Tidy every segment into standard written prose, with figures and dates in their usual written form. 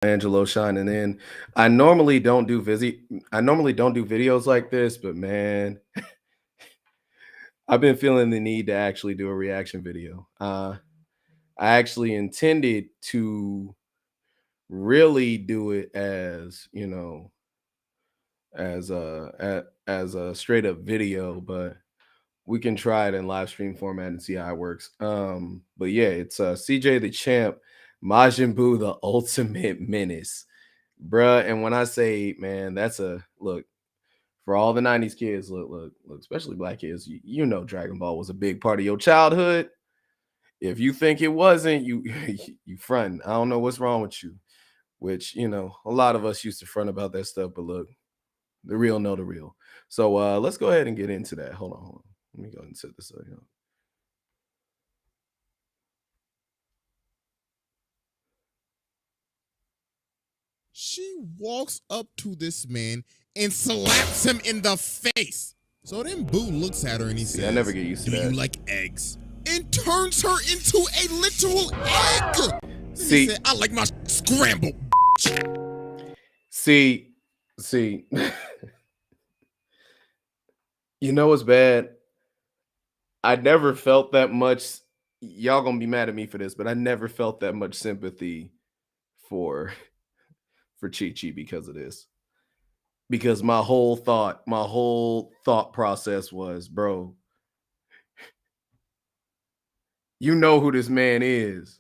Angelo shining in. I normally don't do I normally don't do videos like this, but man, I've been feeling the need to actually do a reaction video. I actually intended to really do it as, as a straight up video, but we can try it in live stream format and see how it works. But yeah, it's CJ DaChamp, Majin Buu, the ultimate menace, bruh. And when I say, man, that's a look for all the 90s kids, look, especially black kids, you know Dragon Ball was a big part of your childhood. If you think it wasn't, you you front. I don't know what's wrong with you. Which, a lot of us used to front about that stuff, but look, the real know the real. So let's go ahead and get into that. Hold on. Let me go ahead and set this up. She walks up to this man and slaps him in the face. So then Boo looks at her and he says, I never get used to "Do that. you like eggs?" And turns her into a literal egg. See, he said, "I like my scrambled." see, you know what's bad? I never felt that much. Y'all gonna be mad at me for this, but I never felt that much sympathy for Chi Chi because of this. Because my whole thought process was, bro, you know who this man is.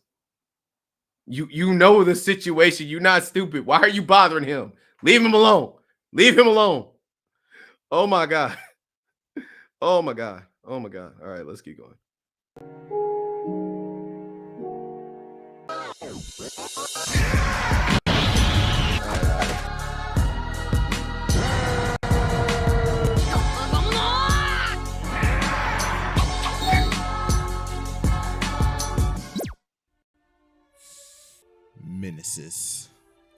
You know the situation. You're not stupid. Why are you bothering him? Leave him alone. Leave him alone. Oh my God. Oh my God. Oh my God. All right, let's keep going. Menaces.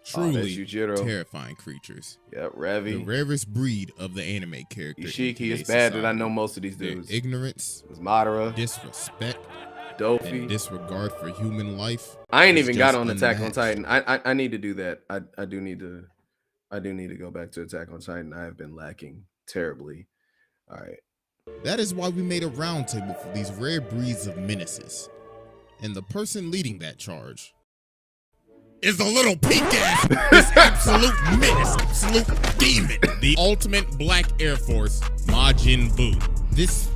Truly terrifying creatures. Yep, Ravi. The rarest breed of the anime character. Ishiki is bad that I know most of these dudes. Their ignorance, Madara, disrespect, Dofi, and disregard for human life. I ain't even got on Attack on Titan. I need to do that. I do need to go back to Attack on Titan. I have been lacking terribly. All right. That is why we made a roundtable for these rare breeds of menaces. And the person leading that charge is the little pink ass, this absolute menace, absolute demon, the ultimate Black Air Force, Majin Buu. This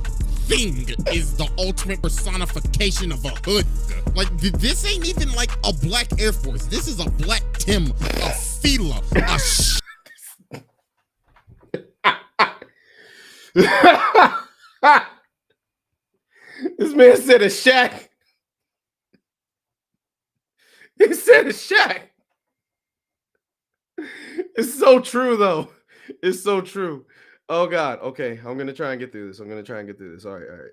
thing is the ultimate personification of a hood. Like, this ain't even like a Black Air Force. This is a Black Tim, a Fila, a This man said a shack. He said a shack. It's so true, though. It's so true. Oh, God. Okay, I'm going to try and get through this. All right.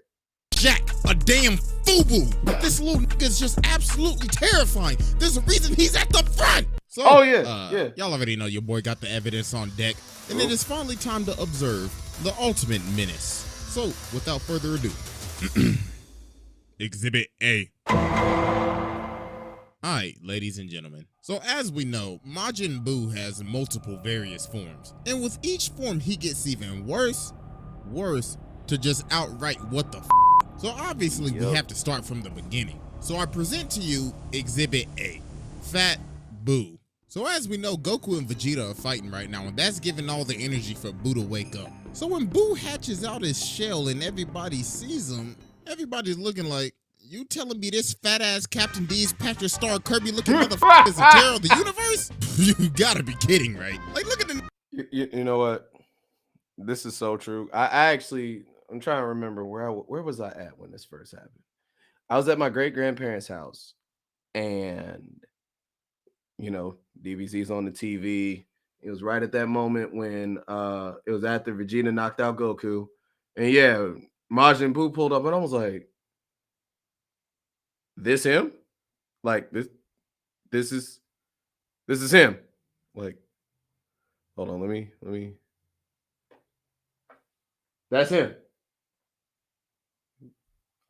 Jack, a damn FUBU. This little nigga is just absolutely terrifying. There's a reason he's at the front. So, yeah. Y'all already know your boy got the evidence on deck. And it is finally time to observe the ultimate menace. So, without further ado, Exhibit A. Alright, ladies and gentlemen. So as we know, Majin Buu has multiple various forms. And with each form, he gets even worse, to just outright what the f. So obviously we have to start from the beginning. So I present to you Exhibit A, Fat Buu. So as we know, Goku and Vegeta are fighting right now, and that's giving all the energy for Buu to wake up. So when Buu hatches out his shell and everybody sees him, everybody's looking like, you telling me this fat ass Captain D's Patrick Star Kirby looking motherfucker is the terror of the universe? You gotta be kidding, right? Like, look at the. You know what? This is so true. I'm trying to remember where was I at when this first happened. I was at my great grandparents' house, and DBZ's on the TV. It was right at that moment when it was after Vegeta knocked out Goku, and yeah, Majin Buu pulled up, and I was like, "This him? Like this is him?" Like, hold on, let me. That's him.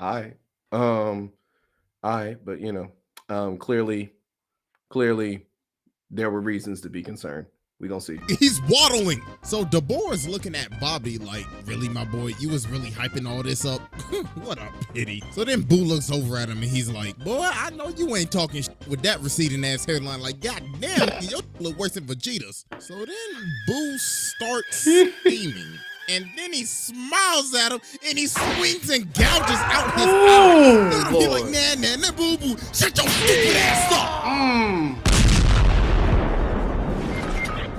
I but clearly there were reasons to be concerned. We gonna see. He's waddling. So Deborah's looking at Bobby like, really, my boy, you was really hyping all this up? What a pity. So then Boo looks over at him and he's like, boy, I know you ain't talking with that receding ass hairline. Like, god damn, your look worse than Vegeta's. So then Boo starts steaming. And then he smiles at him and he swings and gouges out his eye. He's like, nah, boo boo, shut your stupid ass up.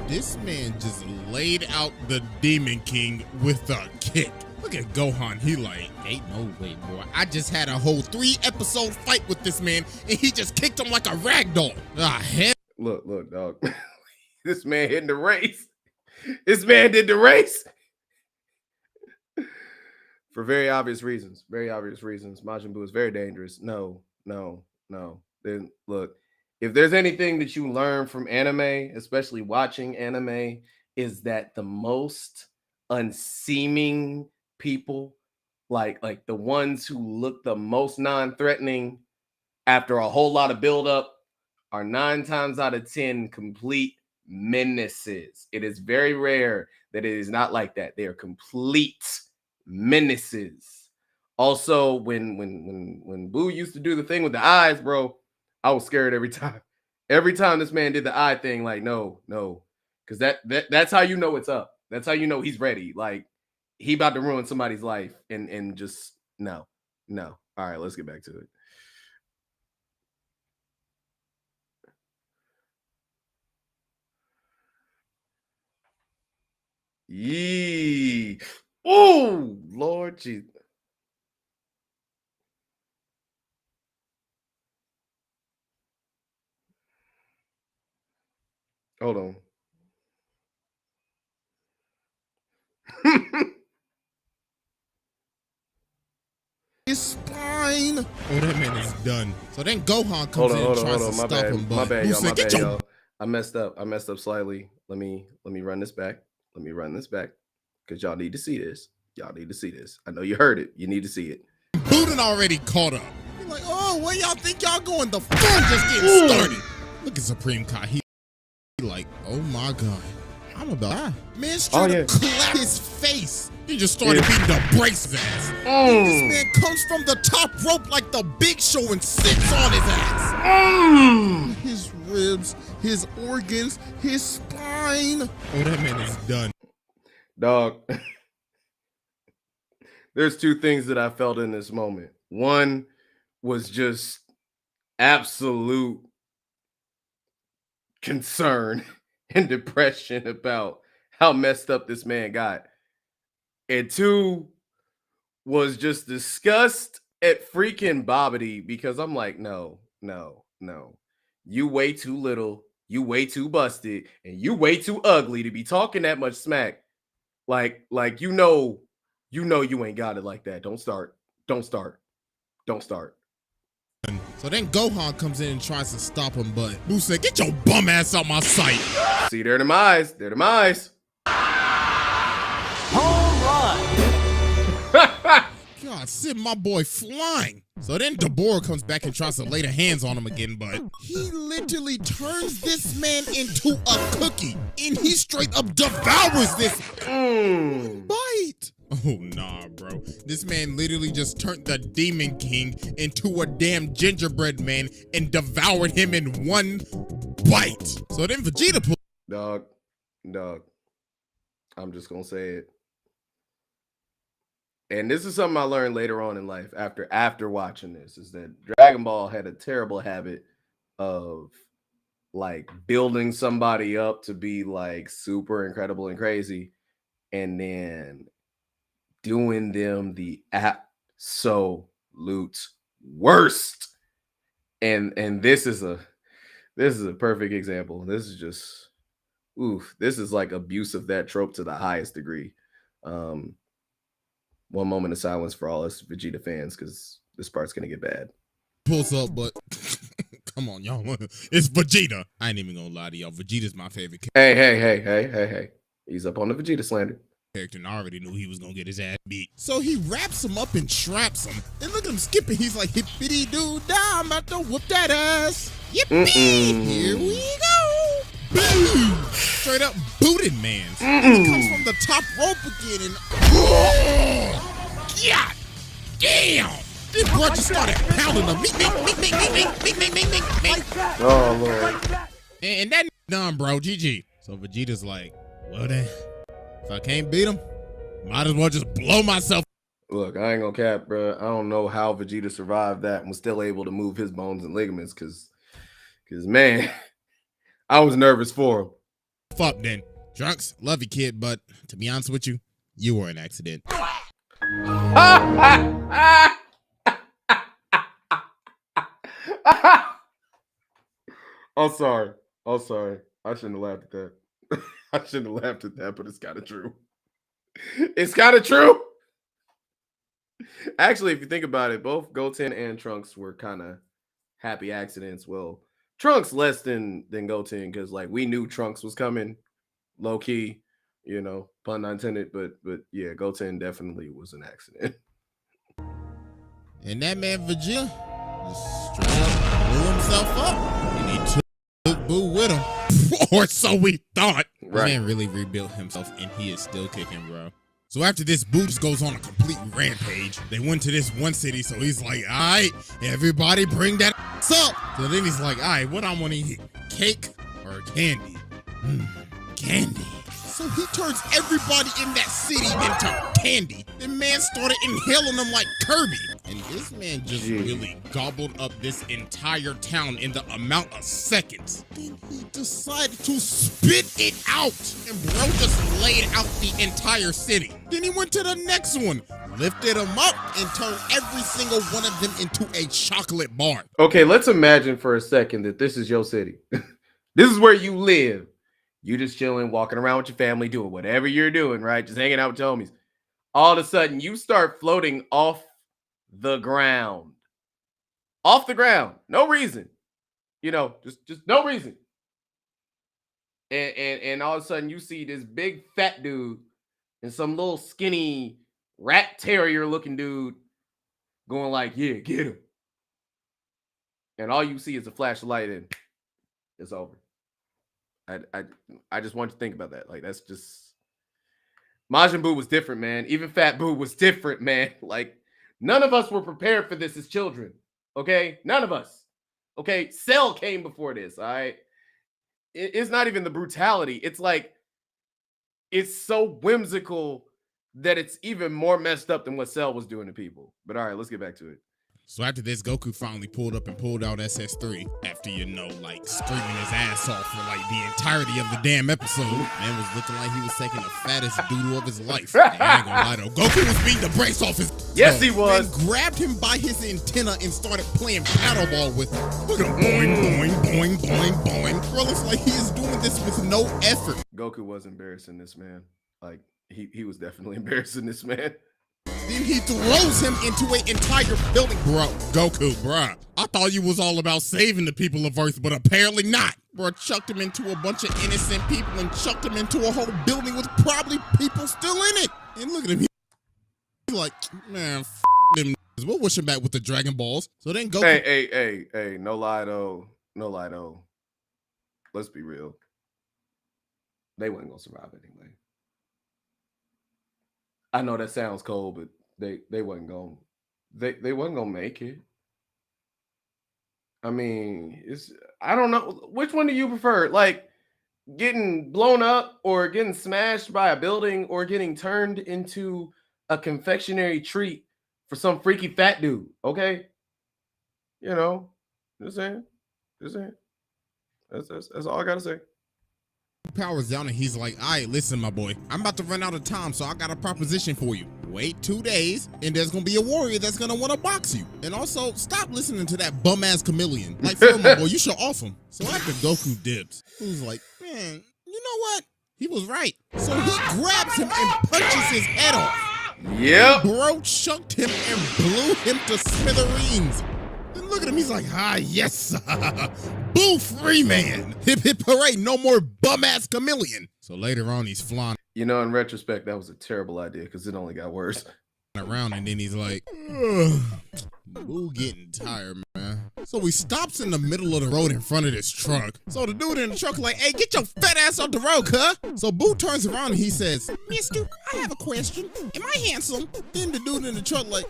This man just laid out the Demon King with a kick. Look at Gohan, he like, ain't no way, boy. I just had a whole 3-episode fight with this man and he just kicked him like a rag doll. Ah, hell. Look, dog. This man hitting the race. This man did the race. For very obvious reasons. Very obvious reasons. Majin Buu is very dangerous. No. Then look, if there's anything that you learn from anime, especially watching anime, is that the most unseeming people, like the ones who look the most non-threatening after a whole lot of buildup, are 9 times out of 10 complete menaces. It is very rare that it is not like that. They are complete menaces. Also, when Boo used to do the thing with the eyes, bro, I was scared every time. Every time this man did the eye thing, like no, because that's how you know it's up. That's how you know he's ready. Like he about to ruin somebody's life, and just no. All right, let's get back to it. Yee. Oh, Lord Jesus. Hold on. His spine. Oh, that man is done. So then Gohan comes in and tries to stop him. My bad, y'all. y'all. I messed up slightly. Let me run this back. Because y'all need to see this. I know you heard it. You need to see it. Boo already caught up. He's like, oh, where y'all think y'all going? The fun just getting started. Look at Supreme Kai. He like, oh my god, I'm about man straight to clap his face. He just started beating the brakes ass. This man comes from the top rope like the Big Show and sits on his ass. His ribs, his organs, his spine. Oh, that man is done. Dog. There's 2 things that I felt in this moment. One was just absolute concern and depression about how messed up this man got. And 2 was just disgust at freaking Bobbity, because I'm like, no. You way too little, you way too busted, and you way too ugly to be talking that much smack. Like you know you ain't got it like that. Don't start. So then Gohan comes in and tries to stop him, but Boo said, get your bum ass out my sight. See, they're them eyes. Home run. God, send my boy flying. So then Deborah comes back and tries to lay the hands on him again, but he literally turns this man into a cookie, and he straight up devours this bite. Oh, nah, bro. This man literally just turned the Demon King into a damn gingerbread man and devoured him in one bite. So then Vegeta pulled. Dog. I'm just gonna say it. And this is something I learned later on in life after watching this, is that Dragon Ball had a terrible habit of like building somebody up to be like super incredible and crazy, and then doing them the absolute worst. And this is a perfect example. This is just this is like abuse of that trope to the highest degree. One moment of silence for all us Vegeta fans, because this part's gonna get bad. Pulls up, but come on, y'all. It's Vegeta. I ain't even gonna lie to y'all. Vegeta's my favorite character. Hey. He's up on the Vegeta slander. And I already knew he was gonna get his ass beat. So he wraps him up and traps him. And look at him skipping. He's like, hippity doo dah, I'm about to whoop that ass. Yippee! Here we go. Boom! Straight up booted mans. He comes from the top rope again and God damn! This boy just started pounding him. Oh Lord. And that done, bro. GG. So Vegeta's like, well then, if I can't beat him, might as well just blow myself. Look, I ain't gonna cap, bro. I don't know how Vegeta survived that and was still able to move his bones and ligaments, cause man, I was nervous for him. Fuck then. Trunks, love you, kid, but to be honest with you, you were an accident. I'm sorry. I shouldn't have laughed at that. I shouldn't have laughed at that, but it's kind of true. It's kind of true. Actually, if you think about it, both Goten and Trunks were kind of happy accidents. Well, Trunks less than Goten, because like we knew Trunks was coming, low key, you know, pun not intended. But yeah, Goten definitely was an accident. And that man Vegeta just straight up blew himself up, and he took Buu with him, or so we thought. Right. Man really rebuilt himself, and he is still kicking, bro. So after this, Buu just goes on a complete rampage. They went to this one city, so he's like, all right, everybody bring that up. So then he's like, all right, what I want to eat, cake or candy? Candy. So he turns everybody in that city into candy. The man started inhaling them like Kirby. And this man just really gobbled up this entire town in the amount of seconds. Then he decided to spit it out. And bro just laid out the entire city. Then he went to the next one, lifted them up, and turned every single one of them into a chocolate bar. Okay, let's imagine for a second that this is your city. This is where you live. You just chilling, walking around with your family, doing whatever you're doing, right? Just hanging out with your homies. All of a sudden, you start floating off the ground. Off the ground. No reason. You know, just no reason. And all of a sudden, you see this big fat dude and some little skinny rat terrier looking dude going like, yeah, get him. And all you see is a flash of light and it's over. I just want you to think about that. Like, that's just Majin Buu was different, man. Even Fat Buu was different, man. Like, none of us were prepared for this as children. Okay? None of us. Okay? Cell came before this, all right? It's not even the brutality. It's like, it's so whimsical that it's even more messed up than what Cell was doing to people. But all right, let's get back to it. So after this, Goku finally pulled up and pulled out SS3 after, you know, like screaming his ass off for like the entirety of the damn episode. Man was looking like he was taking the fattest doodle of his life. And I ain't gonna lie though, Goku was beating the brakes off his Yes, he was. And grabbed him by his antenna and started playing paddleball with him. Look at him, boing, boing, boing, boing, boing. Bro, looks like he is doing this with no effort. Goku was embarrassing this man. Like, he was definitely embarrassing this man. Then he throws him into an entire building. Bro, Goku, bruh. I thought you was all about saving the people of Earth, but apparently not. Bro, chucked him into a bunch of innocent people and chucked him into a whole building with probably people still in it. And look at him. He's like, man, f them. We'll wish him back with the Dragon Balls. So then Goku. Hey, no lie though. No lie though. Let's be real. They wasn't gonna survive anyway. I know that sounds cold, but they wasn't gonna make it. I mean, I don't know, which one do you prefer? Like getting blown up or getting smashed by a building or getting turned into a confectionery treat for some freaky fat dude, okay? You know, just saying. That's all I gotta say. Powers down and he's like, all right, listen, my boy, I'm about to run out of time, so I got a proposition for you. Wait 2 days, and there's gonna be a warrior that's gonna want to box you. And also, stop listening to that bum-ass chameleon. Like, for my boy, you should off him. So after Goku dips, he's like, man, you know what? He was right. So he grabs him and punches his head off. Yep. Bro chucked him and blew him to smithereens. And look at him, he's like, yes, Boo free man. Hip hip hooray, no more bum-ass chameleon. So later on, he's flying. You know, in retrospect, that was a terrible idea because it only got worse. around, and then he's like, Boo getting tired, man. So he stops in the middle of the road in front of this truck. So the dude in the truck like, hey, get your fat ass off the road, cuh. So Boo turns around and he says, mister, I have a question. Am I handsome? Then the dude in the truck like,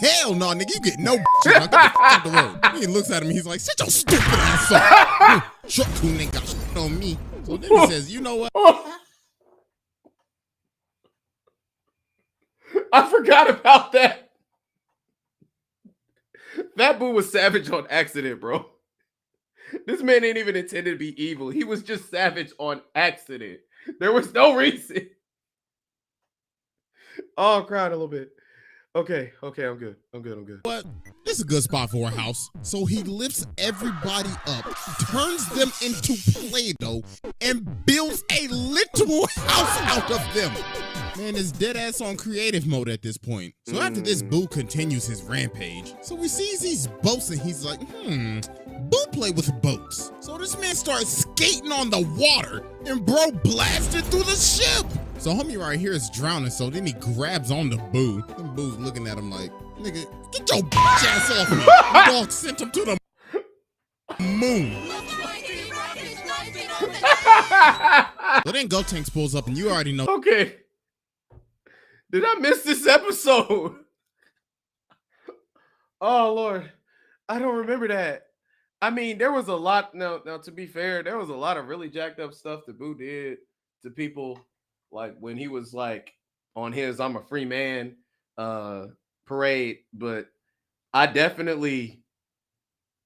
hell no, nigga, you get no shit. Get the fuck off the road. He looks at him, he's like, sit your stupid ass up. Truck coon ain't got shit on me. So then he says, you know what? I forgot about that. That Boo was savage on accident, bro. This man ain't even intended to be evil. He was just savage on accident. There was no reason. Oh, I'm crying a little bit. Okay, I'm good. I'm good. But this is a good spot for a house. So he lifts everybody up, turns them into Play-Doh, and builds a literal house out of them. Man is dead ass on creative mode at this point. So after this, Boo continues his rampage. So he sees these boats and he's like, Boo play with boats. So this man starts skating on the water and bro blasted through the ship. So homie right here is drowning, so then he grabs onto Boo. And Boo's looking at him like, nigga, get your bitch ass off me. The dog sent him to the moon. So then Gotenks pulls up and you already know. Okay. Did I miss this episode? Oh, Lord. I don't remember that. I mean, there was a lot. Now, to be fair, there was a lot of really jacked up stuff that Boo did to people. Like when he was like on his I'm a free man parade. But I definitely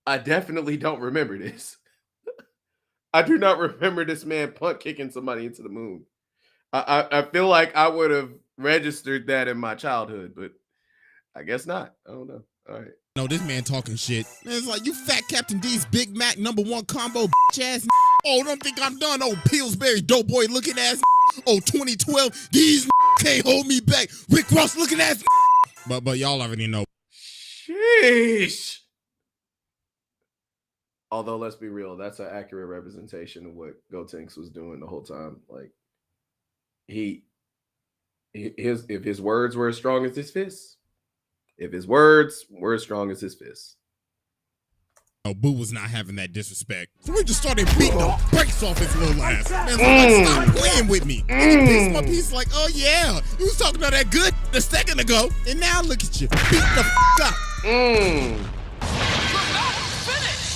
don't remember this. I do not remember this man punt kicking somebody into the moon. I feel like I would have registered that in my childhood, but I guess not. I don't know. All right. No, this man talking shit. Man, it's like, you fat Captain D's Big Mac #1 combo ass. Oh, don't think I'm done. Oh, Pillsbury dope boy looking ass. Oh, 2012. These can't hold me back. Rick Ross looking ass. But y'all already know. Sheesh. Although, let's be real, that's an accurate representation of what Gotenks was doing the whole time. Like, if his words were as strong as his fists, if his words were as strong as his fists. Oh, Boo was not having that disrespect. So we just started beating the brakes off his little ass. Man, like, stop playing with me. And he picks my piece like, oh yeah, you was talking about that good a second ago. And now look at you, beating the up.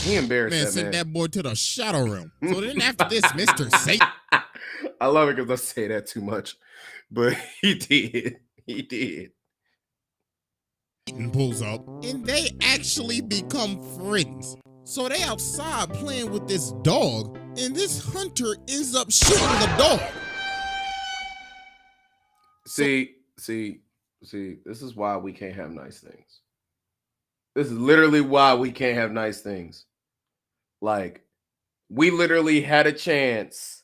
He embarrassed man. That Sent man. that boy to the shadow realm. So then after this, Mr. Satan. I love it because I say that too much. But he did. He did. Pulls up and they actually become friends. So they outside playing with this dog and this hunter ends up shooting the dog. See, this is why we can't have nice things. This is literally why we can't have nice things. Like, we literally had a chance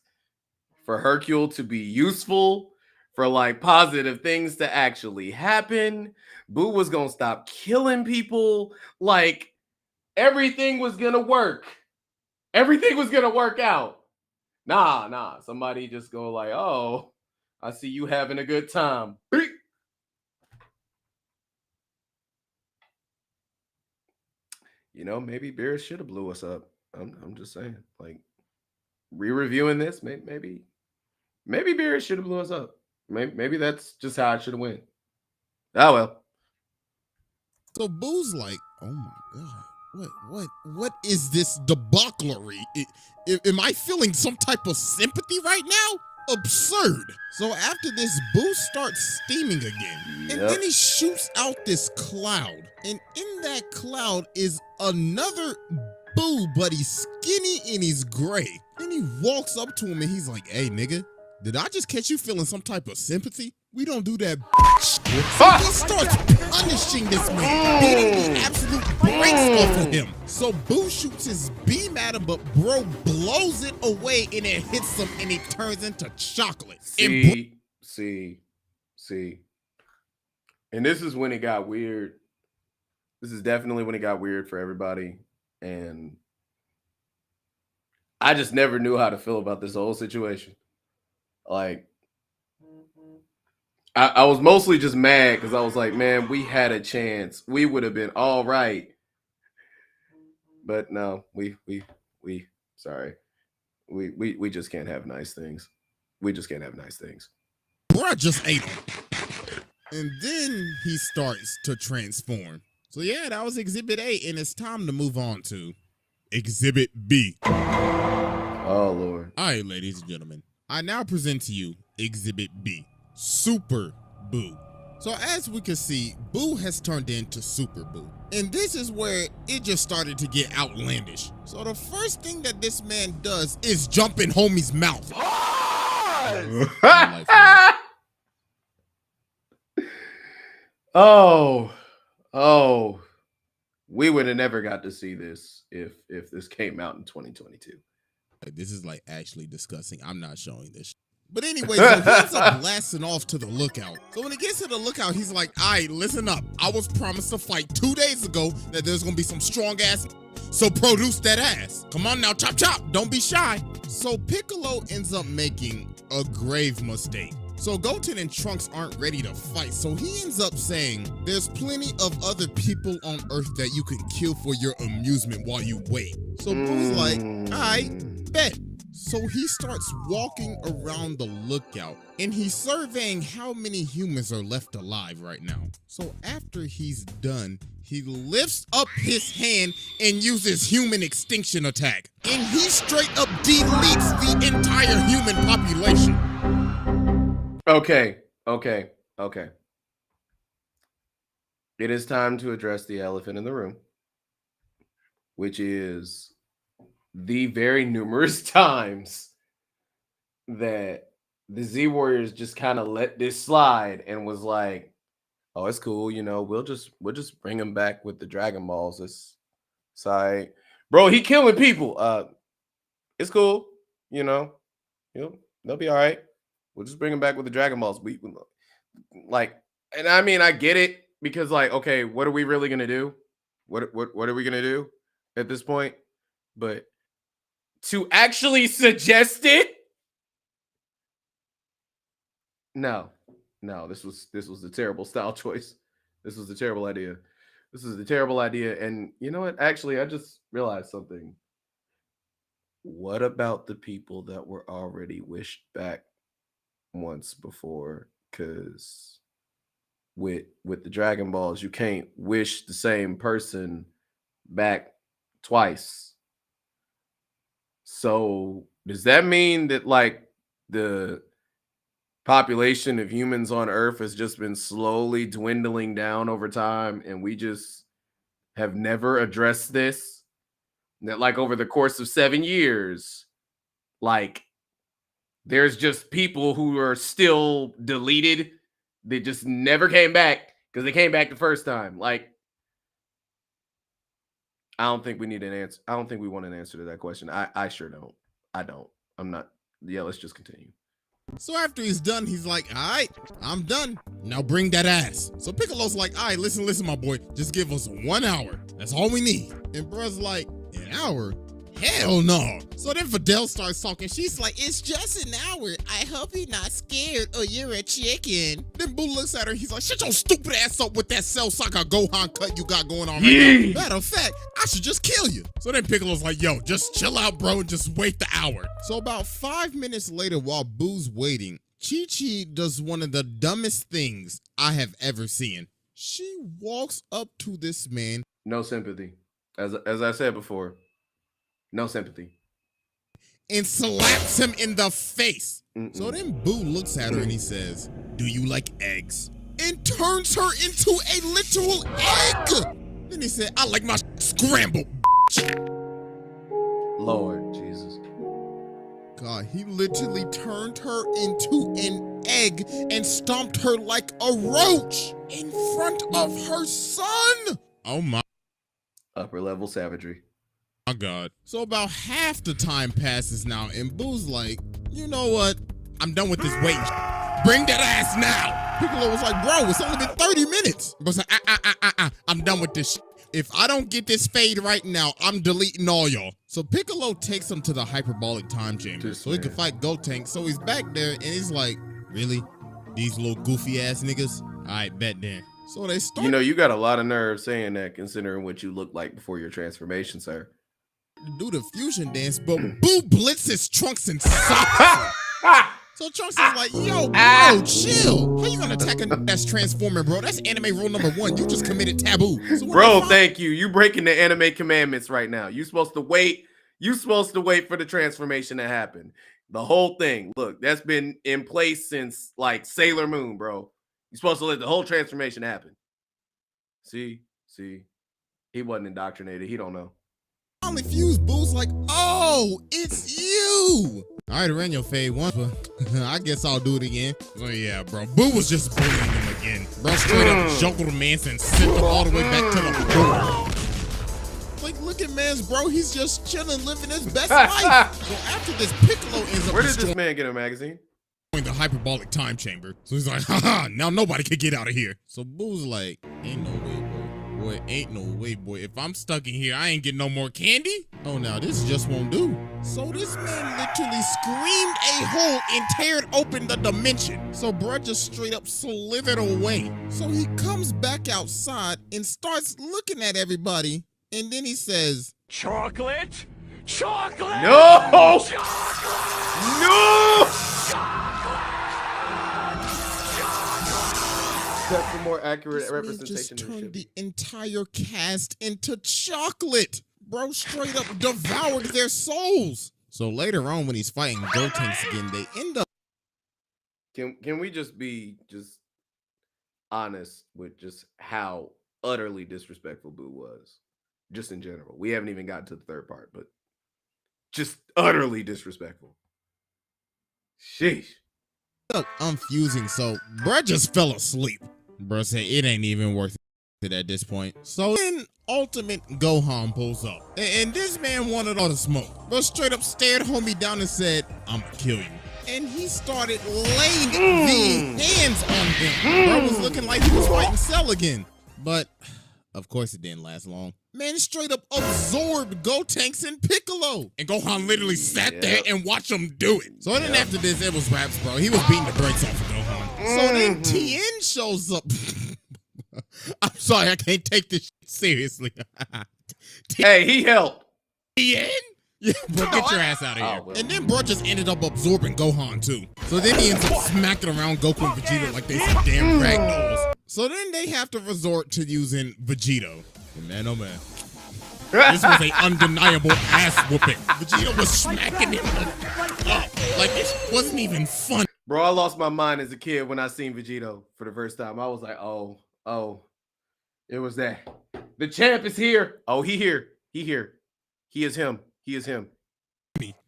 for Hercule to be useful, for like positive things to actually happen. Boo was gonna stop killing people. Like, everything was gonna work. Everything was gonna work out. Nah. Somebody just go like, oh, I see you having a good time. You know, maybe Beerus should have blew us up. I'm just saying, like, re-reviewing this, maybe Beerus should have blew us up. Maybe that's just how I should have went. Oh well. So Boo's like, oh my god, what is this debauchery? Am I feeling some type of sympathy right now? Absurd. So after this, Boo starts steaming again. And then he shoots out this cloud. And in that cloud is another Boo, but he's skinny and he's gray. Then he walks up to him and he's like, hey nigga, did I just catch you feeling some type of sympathy? We don't do that. So he starts punishing this man, beating the absolute brakes off of him. So Boo shoots his beam at him, but bro blows it away and it hits him and he turns into chocolate. See. And this is when it got weird. This is definitely when it got weird for everybody. And I just never knew how to feel about this whole situation. Like, I was mostly just mad because I was like, man, we had a chance. We would have been all right. But no, we sorry. We just can't have nice things. We just can't have nice things. Bruh just ate him. And then he starts to transform. So yeah, that was Exhibit A, and it's time to move on to Exhibit B. Oh, Lord. All right, ladies and gentlemen, I now present to you Exhibit B, Super Buu. So as we can see, Buu has turned into Super Buu. And this is where it just started to get outlandish. So the first thing that this man does is jump in homie's mouth. Oh, we would have never got to see this if this came out in 2022. This is like actually disgusting. I'm not showing this. But anyway, so he ends up blasting off to the lookout. So when he gets to the lookout, he's like, all right, listen up. I was promised a fight 2 days ago that there's going to be some strong ass. So produce that ass. Come on now, chop chop. Don't be shy. So Piccolo ends up making a grave mistake. So Goten and Trunks aren't ready to fight. So he ends up saying, there's plenty of other people on Earth that you can kill for your amusement while you wait. So Boo's like, all right, bet. So he starts walking around the lookout and he's surveying how many humans are left alive right now. So after he's done, he lifts up his hand and uses human extinction attack. And he straight up deletes the entire human population. Okay. It is time to address the elephant in the room, which is the very numerous times that the Z Warriors just kind of let this slide and was like, "Oh, it's cool, you know. We'll just bring him back with the Dragon Balls. It's all bro. He killing people. It's cool, you know. They'll be all right. We'll just bring him back with the Dragon Balls. We like, and I mean, I get it because, like, okay, what are we really gonna do? What are we gonna do at this point? But to actually suggest it, no, this was a terrible style choice. This was a terrible idea. This is a terrible idea. And you know what? Actually, I just realized something. What about the people that were already wished back once before? Because with the Dragon Balls, you can't wish the same person back twice. So does that mean that like the population of humans on Earth has just been slowly dwindling down over time, and we just have never addressed this? That like over the course of 7 years, like there's just people who are still deleted that just never came back because they came back the first time. Like, I don't think we need an answer. I don't think we want an answer to that question. I sure don't. I don't. I'm not. Yeah, let's just continue. So after he's done, he's like, all right, I'm done. Now bring that ass. So Piccolo's like, all right, listen, my boy. Just give us 1 hour. That's all we need. And bruh's like, an hour? Hell no. So then Fidel starts talking. She's like, it's just an hour. I hope you're not scared or you're a chicken. Then Buu looks at her. He's like, shut your stupid ass up with that Cell Saka Gohan cut you got going on right now. Matter of fact, I should just kill you. So then Piccolo's like, yo, just chill out, bro, and just wait the hour. So about 5 minutes later, while Buu's waiting, Chi-Chi does one of the dumbest things I have ever seen. She walks up to this man. No sympathy. As I said before, no sympathy. And slaps him in the face. So then Buu looks at her and he says, do you like eggs? And turns her into a literal egg. Then he said, I like my scrambled. Lord Jesus. God, he literally turned her into an egg and stomped her like a roach in front of her son. Oh my. Upper level savagery. My God. So about half the time passes now, and Buu's like, you know what? I'm done with this waiting. Bring that ass now. Piccolo was like, bro, it's only been 30 minutes. But like, I'm done with this. If I don't get this fade right now, I'm deleting all y'all. So Piccolo takes him to the hyperbolic time chamber so he can fight Gotenks. So he's back there, and he's like, really? These little goofy ass niggas. All right, bet then. So they start. You know, you got a lot of nerve saying that, considering what you look like before your transformation, sir. To do the fusion dance, but Buu blitzes Trunks and socks. So Trunks is like, yo, bro, chill. How you gonna attack a that's transforming, bro? That's anime rule number 1. You just committed taboo. So bro, thank you. You breaking the anime commandments right now. You supposed to wait. You supposed to wait for the transformation to happen. The whole thing. Look, that's been in place since like Sailor Moon, bro. You're supposed to let the whole transformation happen. See, he wasn't indoctrinated. He don't know. Finally fused, Buu's like, oh, it's you. All right, I ran your fade once, but I guess I'll do it again. So yeah, bro, Buu was just bullying him again. Bro straight up juggled Mance and sent him all the way back to the door. Like, look at Mance, bro. He's just chilling, living his best life. So after this, Piccolo ends up Where did this man get a magazine? The hyperbolic time chamber. So he's like, haha, now nobody can get out of here. So Buu's like, ain't no way, bro. Boy, ain't no way, boy. If I'm stuck in here, I ain't getting no more candy. Oh, now this just won't do. So this man literally screamed a hole and teared open the dimension. So bruh just straight up slithered away. So he comes back outside and starts looking at everybody. And then he says, chocolate? Chocolate! No! Chocolate! No! That's a more accurate this representation. Just turned the entire cast into chocolate. Bro straight up devoured their souls. So later on when he's fighting Gotenks again, they end up. Can we just be just honest with just how utterly disrespectful Buu was? Just in general. We haven't even gotten to the third part, but just utterly disrespectful. Sheesh. Unfusing, so bruh just fell asleep. Bruh said it ain't even worth it at this point. So then Ultimate Gohan pulls up. And this man wanted all the smoke. Bruh straight up stared homie down and said, I'ma kill you. And he started laying the hands on him. Bruh was looking like he was fighting Cell again. But of course it didn't last long. Man straight up absorbed Gotenks and Piccolo. And Gohan literally sat there and watched him do it. So then after this, it was raps, bro. He was beating the brakes off of Gohan. So then Tien shows up. I'm sorry, I can't take this shit seriously. Hey, he helped. Tien? Yeah, bro, get your ass out of here. And then bro just ended up absorbing Gohan too. So then he ends up smacking around Goku and Vegeta like they some damn ragdolls. So then they have to resort to using Vegito. Man, oh man. This was an undeniable ass whooping. Vegeta was smacking him up. Like, it wasn't even fun. Bro, I lost my mind as a kid when I seen Vegito for the first time. I was like, oh, it was that. The champ is here. Oh, he here. He is him. He is him.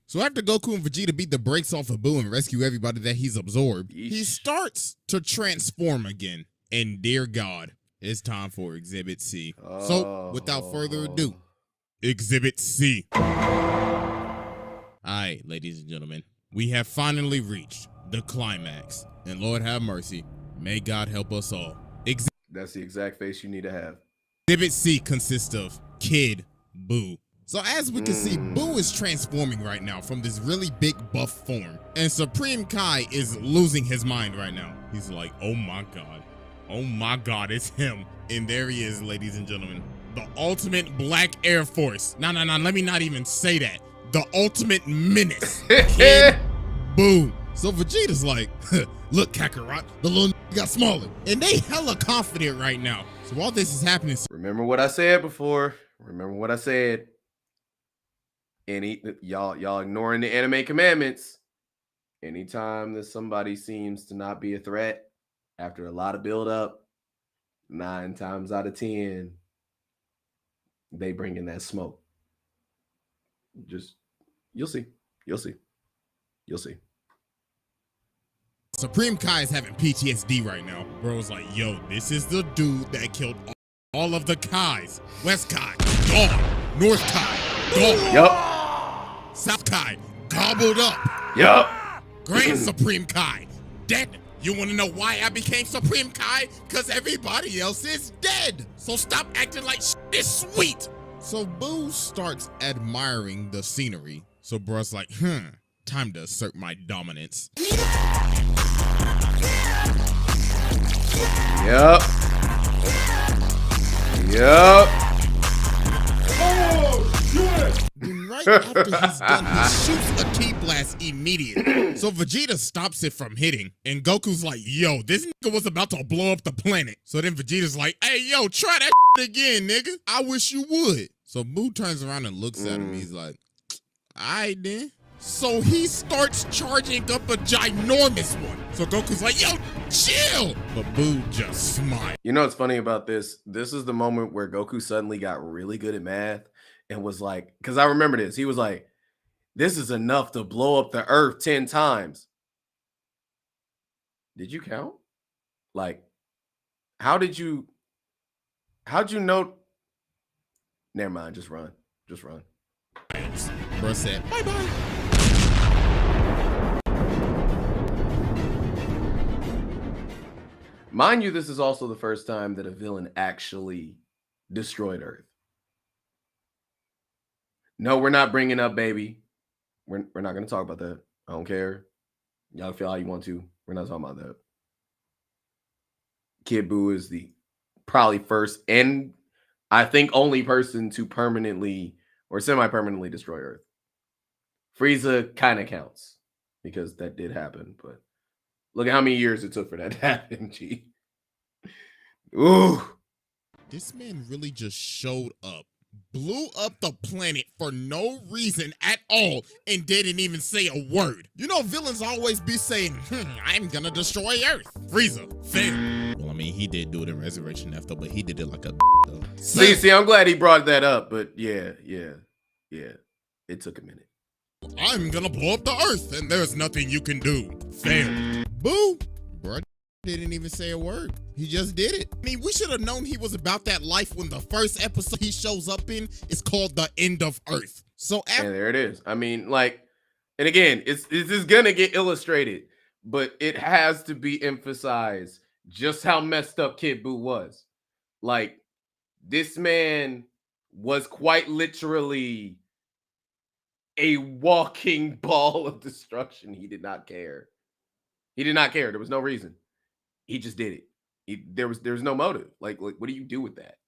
So after Goku and Vegeta beat the brakes off of Buu and rescue everybody that he's absorbed, he starts to transform again. And dear God, it's time for Exhibit C. So without further ado, Exhibit C. All right, ladies and gentlemen, we have finally reached the climax. And Lord have mercy, may God help us all. That's the exact face you need to have. Exhibit C consists of Kid Buu. So as we can see, Buu is transforming right now from this really big buff form. And Supreme Kai is losing his mind right now. He's like, oh my God. Oh my God, it's him. And there he is, ladies and gentlemen. The ultimate Black Air Force. No, let me not even say that. The ultimate menace. Kid Buu. So Vegeta's like, look, Kakarot, the little got smaller. And they hella confident right now. So while this is happening. Remember what I said before. Y'all ignoring the anime commandments. Anytime that somebody seems to not be a threat, after a lot of build up, 9 times out of 10, they bring in that smoke. Just, you'll see. Supreme Kai is having PTSD right now. Bro's like, yo, this is the dude that killed all of the Kais. West Kai, gone. North Kai, gone. Yup. South Kai, gobbled up. Yup. Grand Supreme Kai, dead. You want to know why I became Supreme Kai? Because everybody else is dead. So stop acting like shit is sweet. So Buu starts admiring the scenery. So bruh's like, time to assert my dominance. Yep. Yep. Then right after he's done, he shoots a ki blast immediately. So Vegeta stops it from hitting, and Goku's like, yo, this nigga was about to blow up the planet. So then Vegeta's like, hey, yo, try that again, nigga. I wish you would. So Buu turns around and looks at him. He's like, all right, then. So he starts charging up a ginormous one. So Goku's like, yo, chill. But Buu just smiles. You know what's funny about this? This is the moment where Goku suddenly got really good at math and was like, because I remember this. He was like, this is enough to blow up the earth 10 times. Did you count? Like, how'd you know? Never mind, just run. Just run. Bro said, bye-bye. Mind you, this is also the first time that a villain actually destroyed Earth. No, we're not bringing up baby. We're not going to talk about that. I don't care. Y'all feel how you want to. We're not talking about that. Kid Buu is the probably first and I think only person to permanently or semi-permanently destroy Earth. Frieza kind of counts because that did happen, but look at how many years it took for that to happen, G. Ooh. This man really just showed up, blew up the planet for no reason at all, and didn't even say a word. You know, villains always be saying, I'm gonna destroy Earth. Frieza, fail. Well, I mean, he did do it in Resurrection F, though, but he did it like a though. See, I'm glad he brought that up, but yeah. It took a minute. I'm gonna blow up the Earth, and there's nothing you can do. Fail. Boo. Bro didn't even say a word. He just did it. I mean, we should have known he was about that life when the first episode he shows up in is called The End of Earth. So and there it is. I mean, like, and again, it's just gonna get illustrated, but it has to be emphasized just how messed up Kid Buu was. Like, this man was quite literally a walking ball of destruction. He did not care. He did not care. There was no reason. He just did it. There was no motive. Like, what do you do with that?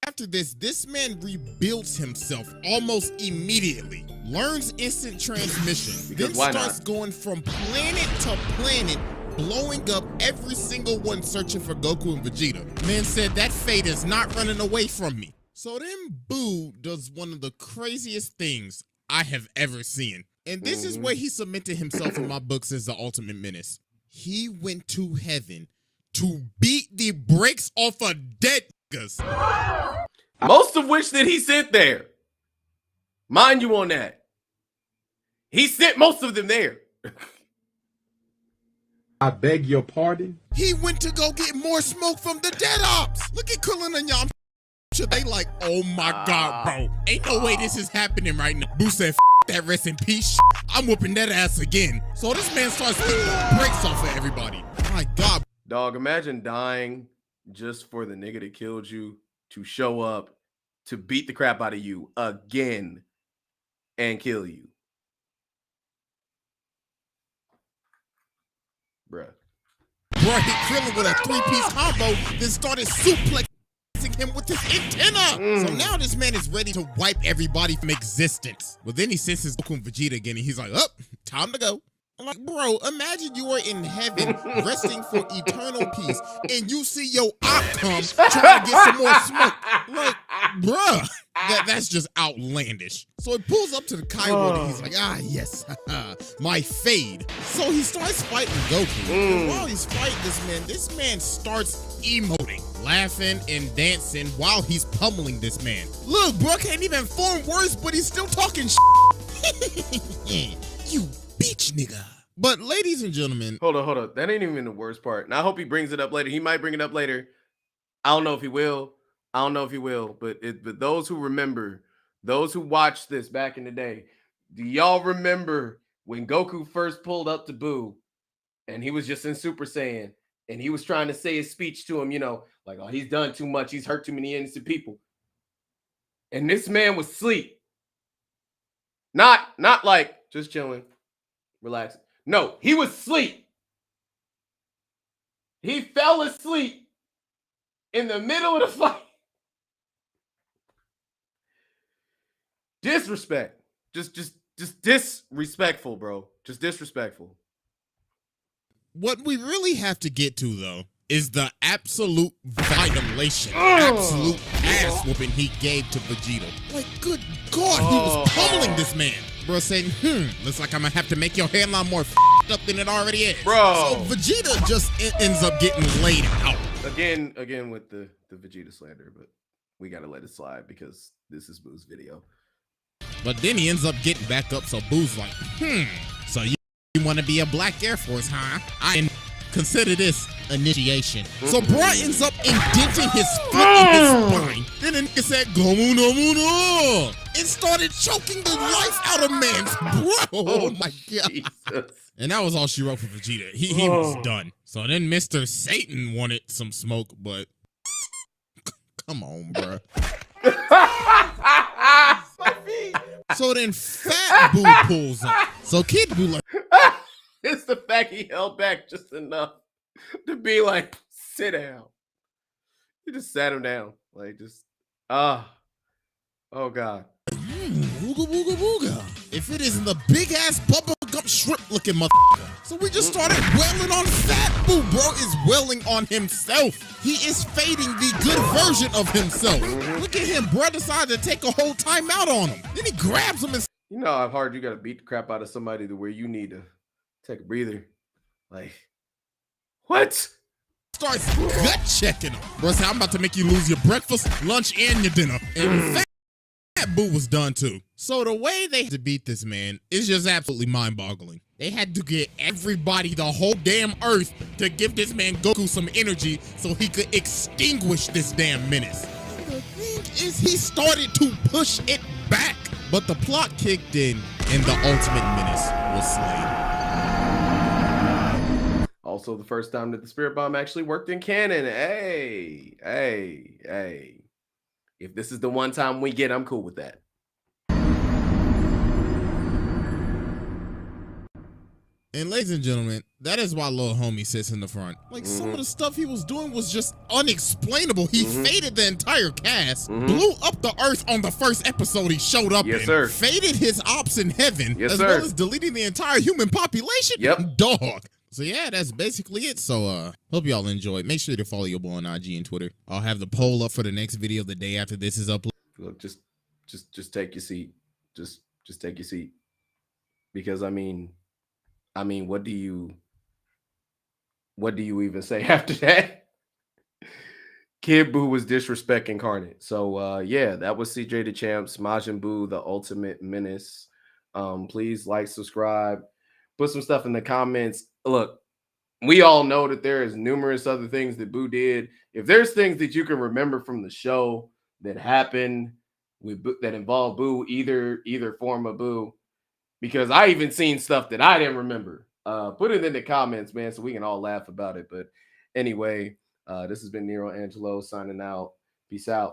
After this man rebuilds himself almost immediately, learns instant transmission, then starts going from planet to planet, blowing up every single one searching for Goku and Vegeta. Man said that fate is not running away from me. So then Buu does one of the craziest things I have ever seen. And this is where he cemented himself in my books as the ultimate menace. He went to heaven to beat the brakes off of dead niggas. Most of which did he sent there. Mind you on that. He sent most of them there. I beg your pardon? He went to go get more smoke from the dead ops. Look at Krillin and Yam. They like, oh my God, bro. Ain't no way this is happening right now. Buu said, that rest in peace. I'm whooping that ass again. So this man starts putting the brakes off of everybody. My God. Dog, imagine dying just for the nigga that killed you to show up to beat the crap out of you again and kill you. Bruh. Bro hit Krillin with a 3-piece combo, then started suplexing him with his antenna. So now this man is ready to wipe everybody from existence. But then he senses Goku and Vegeta again, and he's like, oh, time to go. I'm like, bro, imagine you are in heaven resting for eternal peace, and you see your op come trying to get some more smoke. Like, bruh, that's just outlandish. So he pulls up to the Kaido, and he's like, yes, my fade. So he starts fighting Goku. And while he's fighting this man starts emoting, laughing and dancing while he's pummeling this man. Look, bro can't even form words, but he's still talking You bitch nigga. But ladies and gentlemen, hold on. That ain't even the worst part. And I hope he brings it up later. He might bring it up later. I don't know if he will. But those who remember, those who watched this back in the day, do y'all remember when Goku first pulled up to Buu and he was just in Super Saiyan and he was trying to say his speech to him, you know, like, oh, he's done too much. He's hurt too many innocent people. And this man was asleep. Not like just chilling, relaxing. No, he was asleep. He fell asleep in the middle of the fight. Disrespect. Just disrespectful, bro. Just disrespectful. What we really have to get to, though, is the absolute violation, absolute ass whooping he gave to Vegeta. Like, good God, he was pummeling this man. Bro saying, looks like I'm gonna have to make your hairline more up than it already is. Bro. So Vegeta just ends up getting laid out. Again with the Vegeta slander, but we gotta let it slide because this is Boo's video. But then he ends up getting back up, so Boo's like, so you want to be a black Air Force, huh? I consider this initiation. So bro ends up indenting his foot in his spine. Then the nigga said, Gomu no mu no, and started choking the life out of man's bro. Oh my God. Jesus. And that was all she wrote for Vegeta. He was done. So then Mr. Satan wanted some smoke, but come on, bro. So then Fat Buu pulls up. So Kid Buu like, It's the fact he held back just enough to be like, sit down. He just sat him down. Like, just, oh God. Booga booga booga. If it isn't the big ass bubblegum shrimp looking motherfucker. So we just started wailing on Fat Buu. Bro is wailing on himself. He is fading the good version of himself. Look at him. Bro decided to take a whole timeout on him. Then he grabs him and You know how hard you got to beat the crap out of somebody to where you need to take a breather. Like, what? starts gut checking him. Bro said, I'm about to make you lose your breakfast, lunch, and your dinner. And Fat Buu was done too. So the way they had to beat this man is just absolutely mind-boggling. They had to get everybody, the whole damn earth, to give this man Goku some energy so he could extinguish this damn menace. The thing is, he started to push it back, but the plot kicked in and the ultimate menace was slain. Also, the first time that the Spirit Bomb actually worked in canon. Hey. If this is the one time we get, I'm cool with that. And ladies and gentlemen, that is why little homie sits in the front. Like, some of the stuff he was doing was just unexplainable. He faded the entire cast, blew up the earth on the first episode he showed up in, sir. Faded his ops in heaven, Yes, as sir. well as deleting the entire human population. Yep. Dog. So yeah, that's basically it. So hope y'all enjoyed. Make sure to follow your boy on IG and Twitter. I'll have the poll up for the next video the day after this is uploaded. Look, just take your seat. Just take your seat. Because I mean, what do you even say after that? Kid Buu was disrespect incarnate. So yeah, that was CJ DaChamp's Majin Buu, the Ultimate Menace. Please like, subscribe, put some stuff in the comments. Look, we all know that there is numerous other things that Buu did. If there's things that you can remember from the show that happened with that involve Buu, either form of Buu, because I even seen stuff that I didn't remember. Put it in the comments, man, so we can all laugh about it. But anyway, this has been Nero Angelo signing out. Peace out.